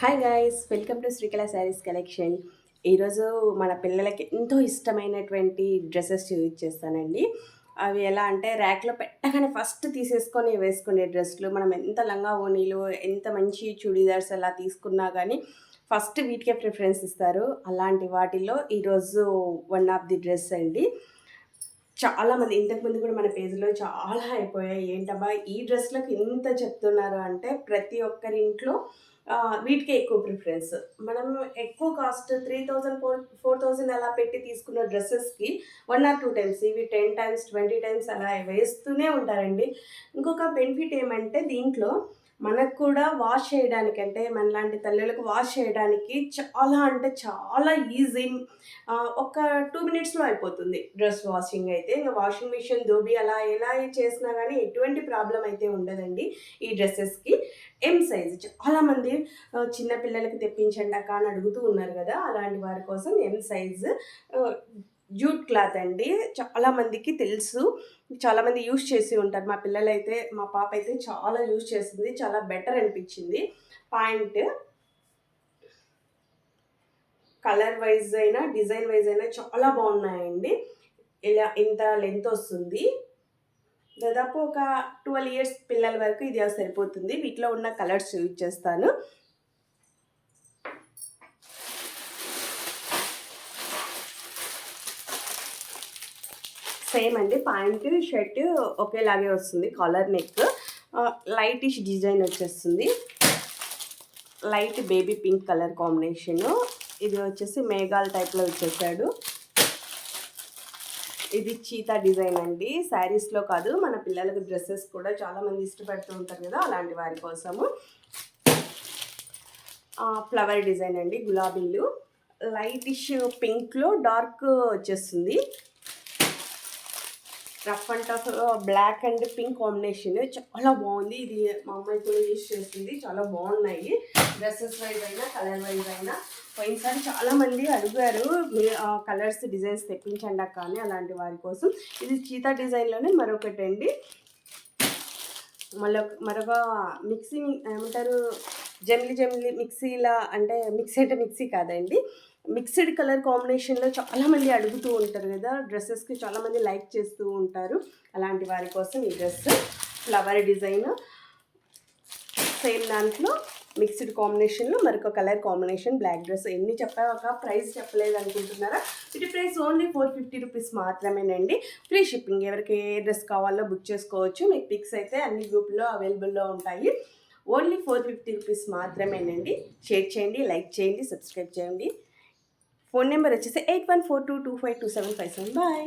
Hi guys, welcome to Srikala saris collection. ఈరోజు మన పిల్లలకి ఎంతో ఇష్టమైనటువంటి డ్రెస్సెస్ చూపించేస్తానండి. అవి ఎలా అంటే ర్యాక్లో పెట్టగానే ఫస్ట్ తీసేసుకొని వేసుకునే డ్రెస్సులు. మనం ఎంత లంగా ఓణీలు, ఎంత మంచి చుడీదార్స్ అలా తీసుకున్నా కానీ ఫస్ట్ వీటికే ప్రిఫరెన్స్ ఇస్తారు. అలాంటి వాటిలో ఈరోజు వన్ ఆఫ్ ది డ్రెస్ అండి. చాలామంది ఇంతకుముందు కూడా మన పేజ్లో చాలా అయిపోయాయి. ఏంటబ్బా ఈ డ్రెస్లకు ఇంత చెప్తున్నారు అంటే ప్రతి ఒక్కరి ఇంట్లో వీటికే ఎక్కువ ప్రిఫరెన్స్. మనం ఎక్కువ కాస్ట్ 3000 4000 అలా పెట్టి తీసుకున్న డ్రెస్సెస్కి 1 ఆర్ 2 టైమ్స్ ఇవి 10 టైమ్స్ 20 టైమ్స్ అలా వేస్తూనే ఉంటారండి. ఇంకొక బెనిఫిట్ ఏమంటే దీంట్లో మనకు కూడా వాష్ చేయడానికి, అంటే మనలాంటి తల్లులకు వాష్ చేయడానికి చాలా అంటే చాలా ఈజీ. ఒక 2 మినిట్స్లో అయిపోతుంది డ్రెస్ వాషింగ్ అయితే. ఇంకా వాషింగ్ మిషన్ దోబి అలా ఎలా చేసినా కానీ ఎటువంటి ప్రాబ్లం అయితే ఉండదండి ఈ డ్రెస్సెస్కి. ఎం సైజు చాలామంది చిన్న పిల్లలకి తెప్పించండి అక్క అని అడుగుతూ ఉన్నారు కదా, అలాంటి వారి కోసం ఎం సైజు జూట్ క్లాత్ అండి. చాలామందికి తెలుసు, చాలామంది యూజ్ చేసి ఉంటారు. మా పిల్లలైతే, మా పాప అయితే చాలా యూజ్ చేసింది, చాలా బెటర్ అనిపించింది. పాయింట్ కలర్ వైజ్ అయినా డిజైన్ వైజ్ అయినా చాలా బాగున్నాయండి. ఇలా ఇంత లెంత్ వస్తుంది, దాదాపు ఒక 12 ఇయర్స్ పిల్లల వరకు ఇది సరిపోతుంది. వీటిలో ఉన్న కలర్స్ యూజ్ చేస్తాను. సేమ్ అండి, ప్యాంట్ షర్ట్ ఒకేలాగే వస్తుంది. కాలర్ నెక్, లైటిష్ డిజైన్ వచ్చేస్తుంది. Light baby pink colour combination. ఇది వచ్చేసి మేఘాల్ టైప్లో వచ్చేసాడు. ఇది చీతా డిజైన్ అండి. శారీస్లో కాదు, మన పిల్లలకు డ్రెస్సెస్ కూడా చాలామంది ఇష్టపడుతూ ఉంటారు కదా, అలాంటి వారి కోసము. ఫ్లవర్ డిజైన్ అండి, గులాబీలు. లైటిష్ పింక్లో డార్క్ వచ్చేస్తుంది. Rough and tough black and pink combination చాలా బాగుంది. ఇది మా అమ్మాయి కూడా యూజ్ చేస్తుంది. చాలా బాగున్నాయి డ్రెస్సెస్ వైజ్ అయినా కలర్ వైజ్ అయినా. పోయినసారి చాలామంది అడిగారు కలర్స్ డిజైన్స్ తెప్పించండి అక్క అని, అలాంటి వారి కోసం. ఇది చీతా డిజైన్లోనే మరొకటి అండి. మరొక మిక్సీ ఏమంటారు, జమిలీ మిక్సీలా, అంటే మిక్సీ కాదండి, మిక్స్డ్ కలర్ కాంబినేషన్లో చాలామంది అడుగుతూ ఉంటారు కదా, డ్రెస్సెస్కి చాలామంది లైక్ చేస్తూ ఉంటారు. అలాంటి వారి కోసం ఈ డ్రెస్ ఫ్లవర్ డిజైన్, సేమ్ దాంట్లో మిక్స్డ్ కాంబినేషన్లో మరొక కలర్ కాంబినేషన్ బ్లాక్ డ్రెస్. ఎన్ని చెప్పాక ప్రైస్ చెప్పలేదు అనుకుంటున్నారా? వీటి ప్రైస్ ఓన్లీ 450 రూపీస్ మాత్రమేనండి. Free shipping. ఎవరికి ఏ డ్రెస్ కావాలో బుక్ చేసుకోవచ్చు. మీకు పిక్స్ అయితే అన్ని గ్రూప్లో అవైలబుల్లో ఉంటాయి. ఓన్లీ 450 రూపీస్ మాత్రమేనండి. షేర్ చేయండి, లైక్ చేయండి, సబ్స్క్రైబ్ చేయండి. ఫోన్ నెంబర్ వచ్చేసి 8142252757. బాయ్.